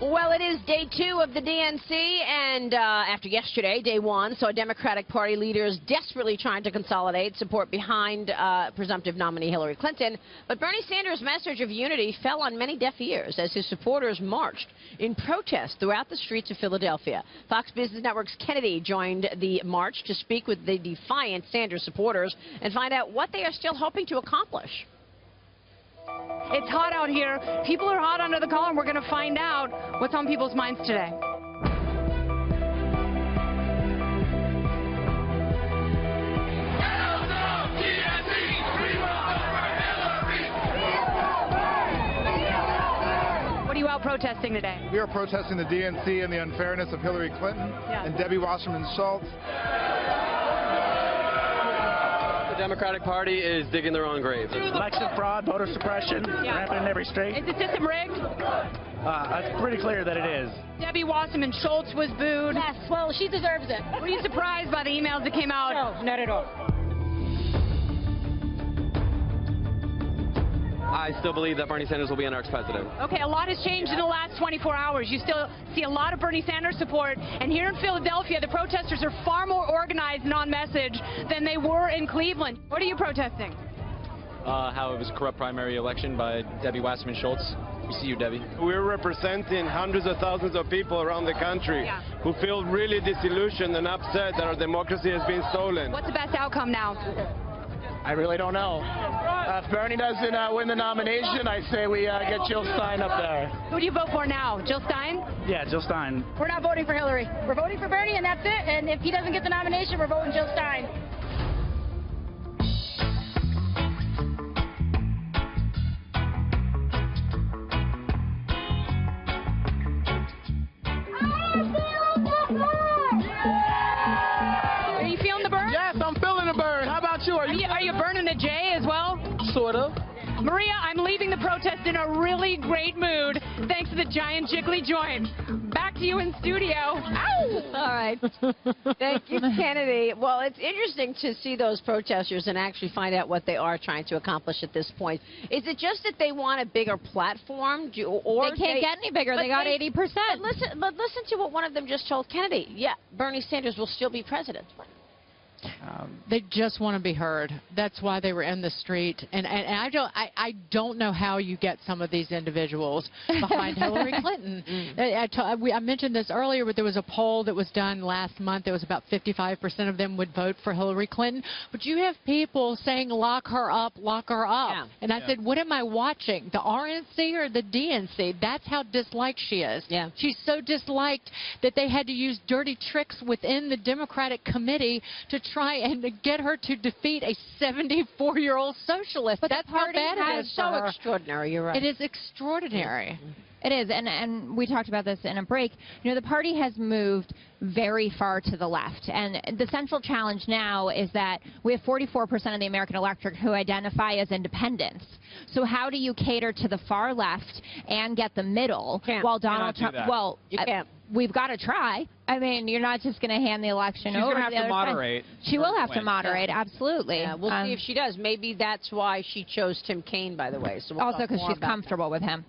Well, it is day 2 of the DNC, and after yesterday, day 1, saw Democratic Party leaders desperately trying to consolidate support behind presumptive nominee Hillary Clinton. But Bernie Sanders' message of unity fell on many deaf ears as his supporters marched in protest throughout the streets of Philadelphia. Fox Business Network's Kennedy joined the march to speak with the defiant Sanders supporters and find out what they are still hoping to accomplish. It's hot out here. People are hot under the collar, and we're going to find out what's on people's minds today. What are you out protesting today? We are protesting the DNC and the unfairness of Hillary Clinton and Debbie Wasserman Schultz. The Democratic Party is digging their own grave. Election fraud, voter suppression, rampant in every state. Is the system rigged? It's pretty clear that it is. Debbie Wasserman Schultz was booed. Yes, well, she deserves it. Were you surprised by the emails that came out? No, not at all. I still believe that Bernie Sanders will be our next president. Okay, a lot has changed in the last 24 hours. You still see a lot of Bernie Sanders support. And here in Philadelphia, the protesters are far more organized and on message than they were in Cleveland. What are you protesting? How it was a corrupt primary election by Debbie Wasserman Schultz. We see you, Debbie. We're representing hundreds of thousands of people around the country who feel really disillusioned and upset that our democracy has been stolen. What's the best outcome now? I really don't know. If Bernie doesn't win the nomination, I say we get Jill Stein up there. Who do you vote for now? Jill Stein? Yeah, Jill Stein. We're not voting for Hillary. We're voting for Bernie, and that's it. And if he doesn't get the nomination, we're voting Jill Stein. Are you feeling the burn? Yes, I'm feeling the burn. How about you? Are you burning a J as well? Sort of. Maria, I'm leaving the protest in a really great mood thanks to the giant jiggly joint. Back to you in studio. Ow! All right. Thank you, Kennedy. Well, it's interesting to see those protesters and actually find out what they are trying to accomplish at this point. Is it just that they want a bigger platform? Or They can't get any bigger. They got 80%. But listen to what one of them just told Kennedy. Yeah, Bernie Sanders will still be president. They just want to be heard. That's why they were in the street. And I don't know how you get some of these individuals behind Hillary Clinton. I mentioned this earlier, but there was a poll that was done last month. There was about 55% of them would vote for Hillary Clinton. But you have people saying, lock her up, lock her up. Yeah. And I said, what am I watching? The RNC or the DNC? That's how disliked she is. Yeah. She's so disliked that they had to use dirty tricks within the Democratic committee to try and get her to defeat a 74-year-old socialist. But that's how bad it is for her. So extraordinary. You're right. It is extraordinary. It is, and we talked about this in a break. You know, the party has moved very far to the left, and the central challenge now is that we have 44% of the American electorate who identify as independents. So how do you cater to the far left and get the middle while Donald Trump? Well, you can't. We've got to try. I mean, you're not just going to hand the election over. She's going to have to moderate. She will have to moderate, absolutely. Yeah, we'll see if she does. Maybe that's why she chose Tim Kaine, by the way. So we'll also because she's comfortable with him.